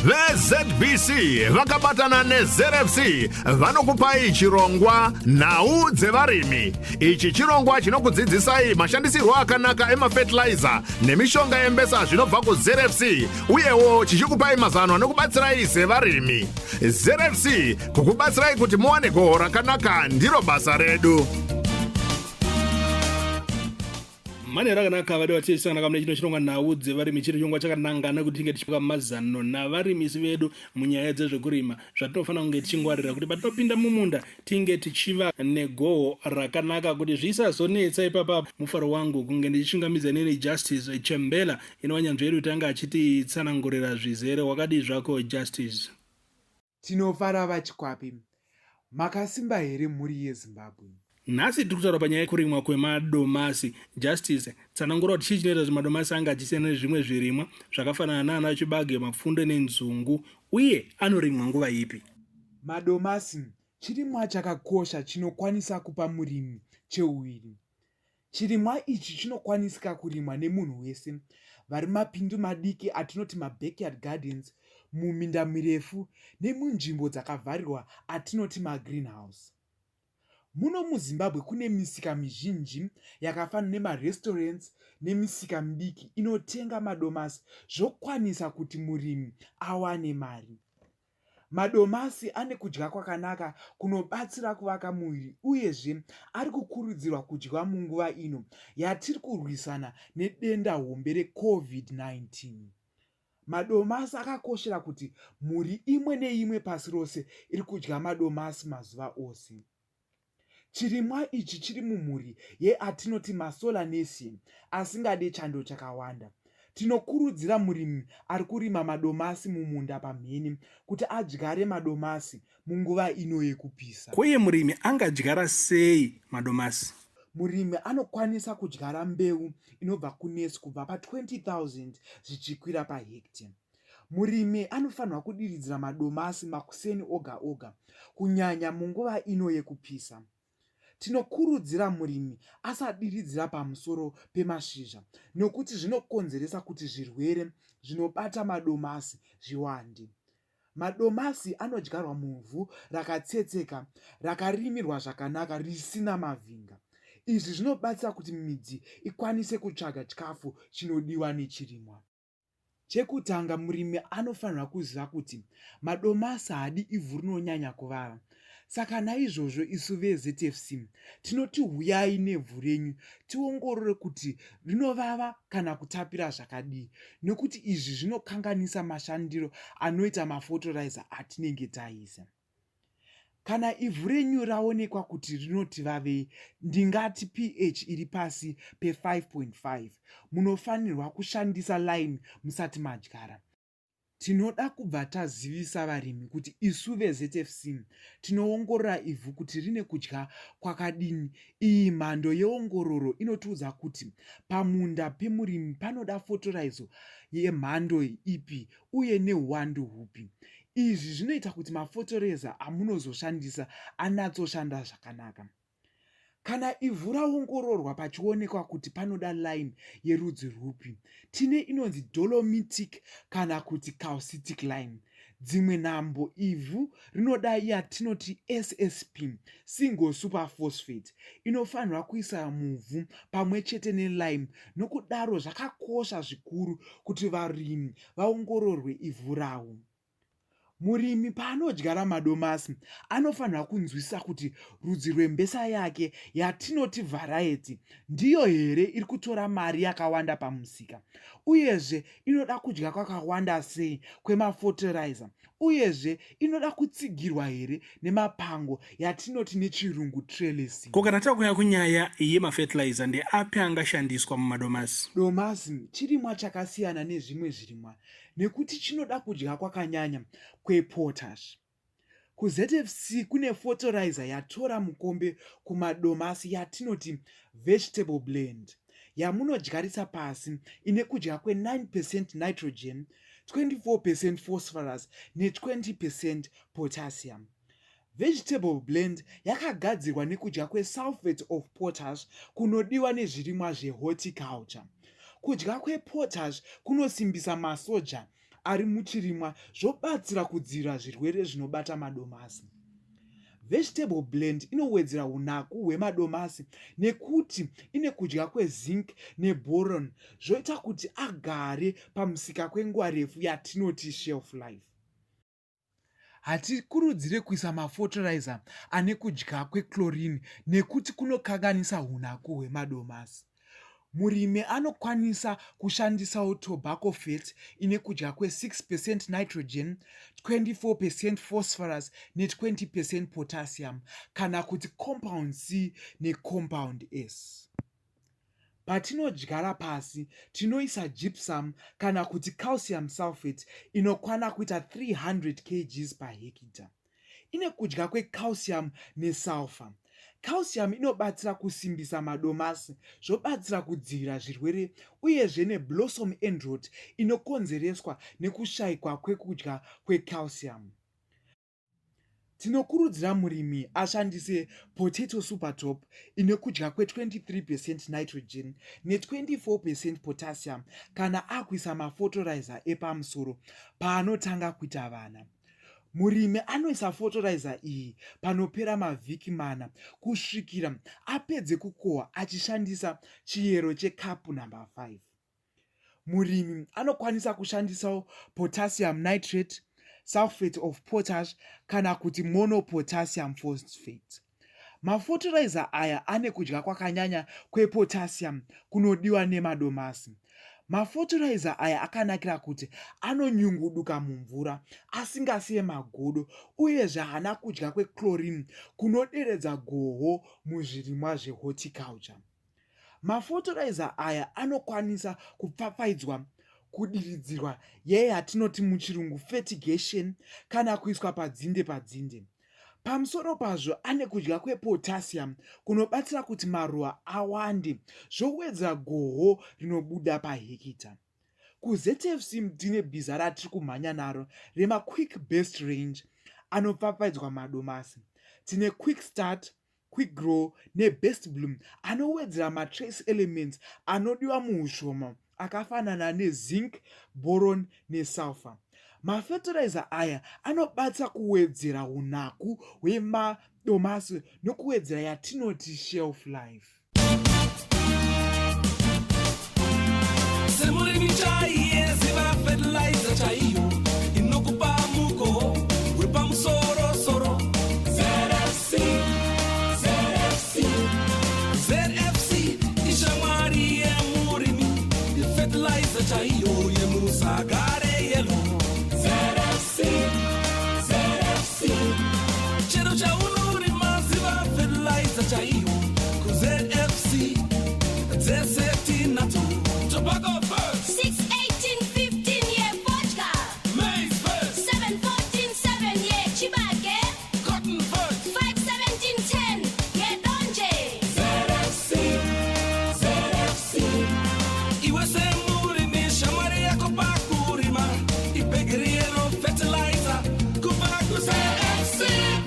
VZBC vakabatana neZRFC vanokupai chirongwa nhau dzevarimi. Ichi chirongwa chinokudzidzisai mashandisirwo akanaka emafertilizer nemishonga yembesa zvinobva kuZRFC, uyewo chichikupai mazano anokubatsirai sevarimi. ZRFC kukubatsirai kuti muwane goho rakanaka ndiro basa redu. Mane rakanaka vade vatisangana kamune chino chirongwa nhau dzevarimi chiri chirongwa chakanangana kuti tinge tichipa mazano navarimisi vedu munyaya dzezvekurima zvatinofanira kunge tichingwarira kuti patinopinda mumunda tinge tichiva negoho rakanaka kuti zvisazonetsa ipapa. Mufaro wangu kunge ndichishungamidza neni Justice Chembela ino wanyanzvi yedu tanga achititsanangurira zvizere. Wakadi zvako Justice? Tinofara vachikwapi, makasimba here mhuri yeZimbabwe? Nhasi tiri kutaura panyaya yekurimwa kwemadomasi. Justice, tsanangura kuti chii chinoita kuti madomasi anga achisiyana nezvimwe zvirimwa zvakafanana naana chibage, mapfunde nenzungu, uye anorimwa nguva ipi? Madomasi chirimwa chakakosha chinokwanisa kupa murimi cheuviri. Chirimwa ichi chinokwanisika kurimwa nemunhu wese, vari mapindu madiki atinoti mabackyard gardens, muminda mirefu nemunzvimbo dzakavharirwa atinoti magreenhouse. Muno muZimbabwe kune misika mizhinji yakafanana nemarestaurants nemisika midiki inotenga madomasi zvokwanisa kuti murimi awane mari. Madomasi ane kudya kwakanaka kunobatsira kuvaka muviri, uyezve ari kukurudzirwa kudya munguva ino yatiri kurwisana nedenda hombe reCovid-19. Madomasi akakoshera kuti mhuri imwe neimwe pasi rose iri kudya madomasi mazuva ose. Chirimwa ichi chiri mumhuri yeatinoti masolanacea asingade chando chakawanda. Tinokurudzira murimi ari kurima madomasi mumunda pamhene kuti adyare madomasi munguva ino yekupisa. Uye murimi angadyara sei madomasi? Murimi anokwanisa kudyara mbeu inobva kunesi kubva pa20,000 zvichikwira pahekta. Murimi anofanirwa kudiridzira madomasi makuseni oga oga, kunyanya munguva ino yekupisa. Tinokurudzira murimi asadiridzira pamusoro pemashizha, nokuti zvinokonzeresa kuti zvirwere zvinobata madomasi zviwande. Madomasi anodyarwa muvhu rakatsetseka, rakarimirwa zvakanaka, risina mavhinga. Izvi zvinobatsira kuti midzi ikwanise kutsvaga chikafu chinodiwa nechirimwa. Chekutanga, murimi anofanirwa kuziva kuti madomasi haadi ivhu rinonyanya kuvava. Saka naizvozvo isu veZFC tinoti huyai nevhu renyu tiongorore kuti rinovava kana kutapira zvakadii, nekuti izvi zvinokanganisa mashandiro anoita mafertilizer atinenge taisa. Kana ivhu renyu raonekwa kuti rinoti vavei, ndingati pH iri pasi pe5.5, munofanirwa kushandisa lime musati madyara. Tinoda kubva tazivisa varimi kuti isu veZFC tinoongorora ivhu kuti rine kudya kwakadini. Iyi mhando yeongororo inotiudza kuti pamunda pemurimi panoda fertilizer yemhando ipi uye neuwandu hupi. Izvi zvinoita kuti mafertilizer amunozoshandisa anatsoshanda zvakanaka. Kana ivhu raongororwa pachionekwa kuti panoda lime yerudzi rwupi, tine inonzi dolomitic kana kuti calcitic lime. Dzimwe nhambo ivhu rinoda yatinoti SSP, single super phosphate, inofanirwa kuisa muvhu pamwe chete nelime. Nokudaro zvakakosha zvikuru kuti varimi vaongororwe ivhu ravo. Murimi paanodyara madomasi anofanirwa kunzwisisa kuti rudzi rwembesa yake yatinoti variety ndiyo here iri kutora mari yakawanda pamusika, uyezve inoda kudya kwakawanda sei kwemafertilizer, uyezve inoda kutsigirwa here nemapango yatinoti nechirungu trellising. Ko kana takuya kunyaya yemafertilizer ndeapi angashandiswa mumadomasi? Domasi chirimwa chakasiyana nezvimwe zvirimwa nekuti chinoda kudya kwakanyanya kwepotash. KuZFC kune fertilizer yatora mukombe kumadomasi yatinoti vegetable blend, yamunodyarisa pasi, ine kudya kwe9% nitrogen, 24% phosphorus ne20% potassium. Vegetable blend yakagadzirwa nekudya kwesulfate of potash kunodiwa nezvirimwa zvehorticulture. Kudya kwepotash kunosimbisa masoja ari muchirimwa zvobatsira kudzivirira zvirwere zvinobata madomasi. Vegetable blend inowedzera unaku hwemadomasi nekuti ine kudya kwezinc neboron zvoita kuti agare pamusika kwenguva refu yatinoti shelf life. Hatikurudzire kuisa mafertilizer ane kudya kwechlorine nekuti kunokanganisa unaku hwemadomasi. Murimi anokwanisa kushandisawo tobacco fat ine kudya kwe6% nitrogen, 24% phosphorus ne20% potassium kana kuti compound C necompound S. Patinodyara pasi tinoisa gypsum kana kuti calcium sulfate inokwana kuita 300 kg per hectare. Ine kudya kwecalcium nesulfur. Calcium inobatsira kusimbisa madomasi, zvobatsira kudzivirira zvirwere uyezve neblossom end rot inokonzereswa nekushayikwa kwekudya kwecalcium. Tinokurudzira murimi ashandise potato super top ine kudya kwe23% nitrogen ne24% potassium kana akuisa mafertilizer epamusoro paanotanga kuita vana. Murimi anoisa fertilizer iyi panopera mavhiki 4 kusvikira apedze kukohwa achishandisa chiyero chekapu namba 5. Murimi anokwanisa kushandisawo potassium nitrate, sulfate of potash kana kuti monopotassium phosphate. Mafertilizer aya ane kudya kwakanyanya kwepotassium kunodiwa nemadomasi. Mafertilizer aya akanakira kuti anonyunguduka mumvura asingasiye magodo uyezve hana kudya kwechlorine kunoderedza gohwo muzvirimwa zvehorticulture. Mafertilizer aya anokwanisa kupfapfaidzwa kudiridzirwa yatinoti muchirungu fertigation kana kuiswa padzinde. Pamusoro pazvo ane kudya kwepotassium kunobatsira kuti maruva awande zvowedzera gohwo rinobuda pahekita. KuZFC tine bhiza ratiri kumhanya naro remaquick best range anopfapfaidzwa madomasi. Tine quick start, quick grow nebest bloom anowedzera matrace elements anodiwa muushoma akafanana nezinc, boron nesulfur. Mafertilizer aya anobatsira kuwedzera unaku hwemadomasi nokuwedzera yatinoti shelf life. Semurimi chaiye ziva fertilizer chaiyo inokupa muko wepamusoro soro. ZFC ishamwari yemurimi fertilizer chaiyo yemusagare yelo. Chero chaunurima ziva fertilizer chaiyo kuZFC ZSFT nato tobacco first 6-18-15 year vodka, maize first 7-14-7 year chibage, cotton first 5-17-10 year donje. ZFC iwe semurimi shamwari yako pakurima ipegeriero fertilizer kuva kuZFC.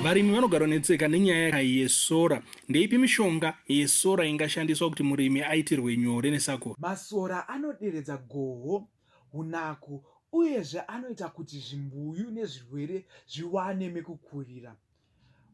Varimi vanogara netseka nenyaya yesora. Ndeipi mishonga yesora ingashandiswa kuti murimi aitirwe nyore nesako? Masora anoderedza gohwo, unaku uyezve anoita kuti zvimbuyu nezvirwere zviwane mekukurira.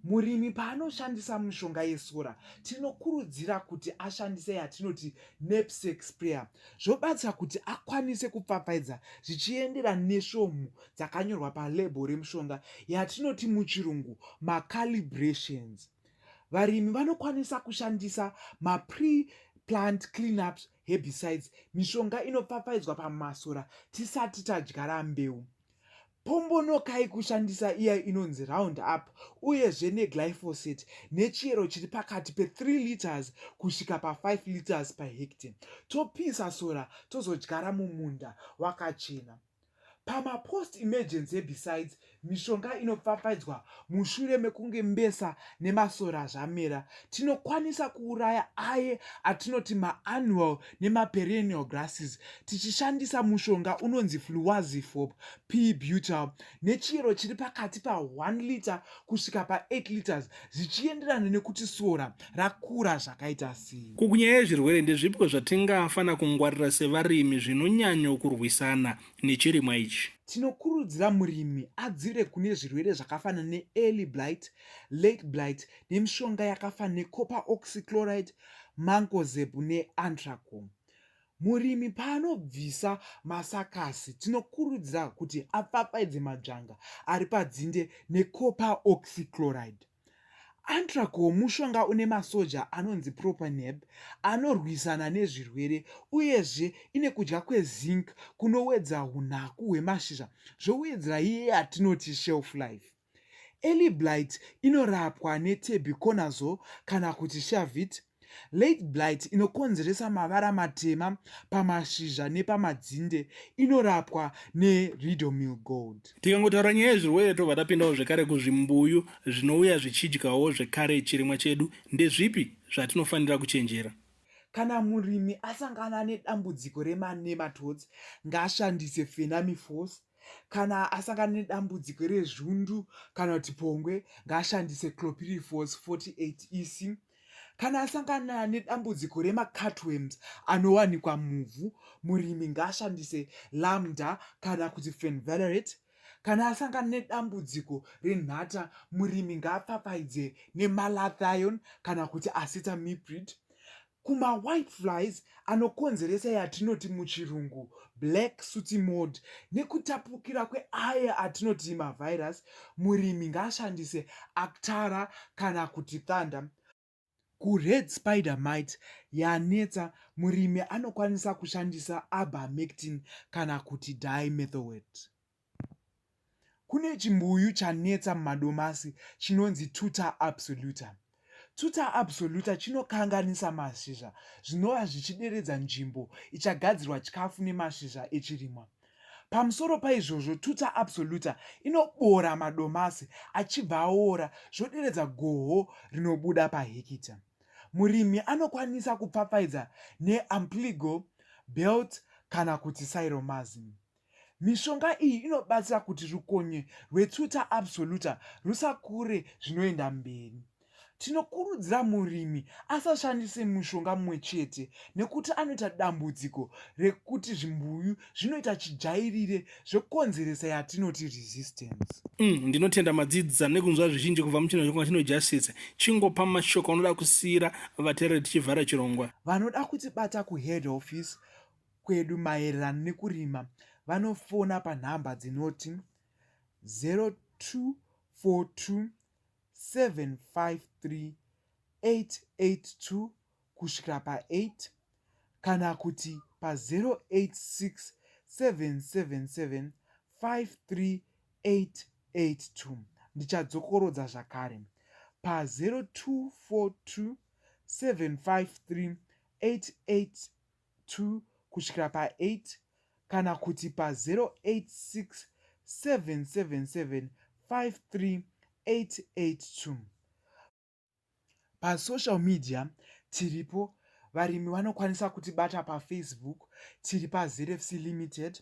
Murimi paanoshandisa mishonga yesora tinokurudzira kuti ashandise yatinoti knapsack sprayer. Zvobatsira kuti akwanise kupfapfaidza zvichiendera nesvomhu dzakanyorwa palebho remishonga yatinoti muchirungu macalibrations. Varimi vanokwanisa kushandisa pre-plant cleanups herbicides, mishonga inopfapfaidzwa pamasora tisati tadyara mbeu. Pombonokai kushandisa iya inonzi Roundup uyezve neglyphosate nechiyero chiri pakati pe3 liters kusvika pa5 liters per hectare. Topisa sora tozodyara mumunda wakachena. Pama-post emergency herbicides, mishonga inopfapfaidzwa mushure mekunge mbesa nemasora zvamera, tinokwanisa kuuraya aye atinoti ma-annual nema-perennial grasses tichishandisa mushonga unonzi fluazifop p-butyl nechiyero chiri pakati pa1 liter kusvika pa8 liters zvichienderana nekuti sora rakura zvakaita sei. Kunyaya yezvirwere ndezvipo zvatingafana kungwarira sevarimi zvinonyanya kurwisana nechirimwa ichi? ichi. Tinokurudzira murimi adzire kune zvirwere zvakafanana ne-early blight, late blight nemishonga yakafanana necopper oxychloride, mancozeb neanthracone. Murimi paanobvisa masakasi tinokurudzira kuti apfapfaidze madzvanga ari padzinde necopper oxychloride. Anthracone mushonga une masoja anonzi propaneb anorwisana nezvirwere uyezve ine kudya kwezinc kunowedza unhaku hwemashizha zvowedzera iye yatinoti shelf life. Early blight inorapwa netebuconazole kana kuti shavit. Late blight inokonzeresa mavara matema pamashizha nepamadzinde inorapwa neRidomil Gold. Tikangotaura nyaya yezvirwere tobva tapindawo zvekare kuzvimbuyu zvinouya zvichidyawo zvekare chirimwa chedu. Ndezvipi zvatinofanira kuchenjera? Kana murimi asangana nedambudziko remanematodes ngaashandise Fenamifos. Kana asangana nedambudziko rezvundu kana kuti pongwe ngaashandise Clopirifos 48 EC. Kana asangana nedambudziko remacutworms anowanikwa muvhu, murimi ngaashandise Lambda kana kuti Fenvalerate. Kana asangana nedambudziko renhata, murimi ngaapfapfaidze neMalathion kana kuti acetamiprid. Kuma whiteflies anokonzeresa yatinoti muchirungu black sooty mold nekutapukira kweaya atinoti mavirus, murimi ngaashandise Actara kana kuti Thunder. Kured spider mite yanetsa, murimi anokwanisa kushandisa Ivermectin kana kuti dimethowate. Kune chimbuyu chanetsa mumadomasi chinonzi Tuta absoluta. Tuta absoluta chinokanganisa mashizha zvinova zvichideredza nzvimbo ichagadzirwa chikafu nemashizha echirimwa. Pamusoro paizvozvo, Tuta absoluta inobora madomasi achibva aora zvoderedza gohwo rinobuda pahekita. Murimi anokwanisa kupfapfaidza neAmpligo, Belt kana kuti Cyromazine. Mishonga iyi inobatsira kuti rukonye rweTuta absoluta rusakure zvinoenda mberi. Tinokurudzira murimi asashandise mushonga mumwe chete nekuti anoita dambudziko rekuti zvimbuyu zvinoita chijairire zvokonzeresa yatinoti resistance. Ndinotenda madzidzi nekunzwa zvizhinji kubva muchino chirongwa chino Justice. Chingopa mashoko anoda kusiyira vateereri tichivhara chirongwa. Vanoda kutibata kuhead office kwedu maererano nekurima vanofona panhamba dzinoti 0242 753 882 kusvikira pa8 kana kuti pa086 777 53882. Ndichadzokorodza zvakare pa0242 753 882 kusvikira pa8 kana kuti pa086 777 53882. Pasocial media tiripo, varimi vanokwanisa kutibata paFacebook tiri paZFC Limited,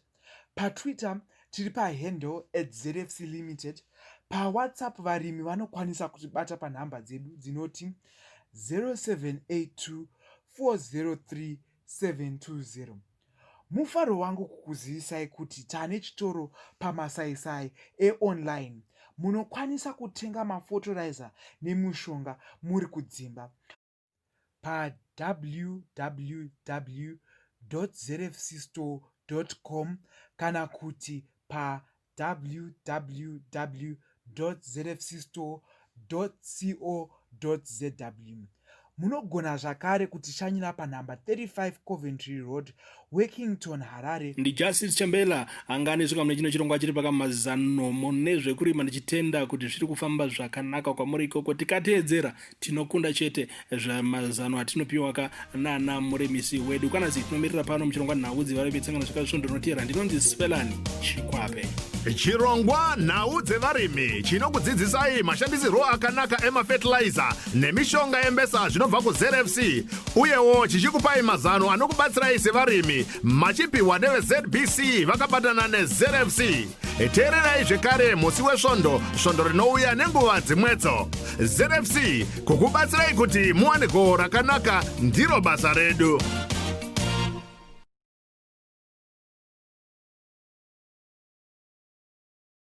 paTwitter tiri pahandle @ZFC Limited, paWhatsApp varimi vanokwanisa kutibata panhamba dzedu dzinoti 0782 403 720. Mufaro wangu kukuzivisai kuti tane chitoro pamasaisai e-online. Munokwanisa kutenga mafotorizer nemushonga muri kudzimba pa www.zfcstore.com kana kuti pa www.zfcstore.co.zw. Munogona zvakare kutishanyira panhamba 35 Coventry Road, Workington, Harare. Justice Chambela anganezvika mune chino chirongwa chiri pakamazano nezvekurima ndichitenda kuti zviri kufamba zvakanaka kwamuri ikoko. Tikateedzera tinokunda chete zvamazano atinopiwa nana murimisi wedu. Kana tinomirira pano muchirongwa nhau dzevarimi tsangana zvakazvondonotera. Ndinonzi Spelani Chikwape. Chirongwa nhau dzevarimi chinokudzidzisai mashandisirwo akanaka emafertilizer nemishonga yembesa zvinobva kuZFC, uyewo chichikupai mazano anokubatsirai sevarimi machipiwa neveZBC vakabatana neZFC. Teererai zvekare musi wesvondo, svondo rinouya nenguva dzimwedzo. ZFC kukubatsirai kuti muwane gohwo rakanaka ndiro basa redu.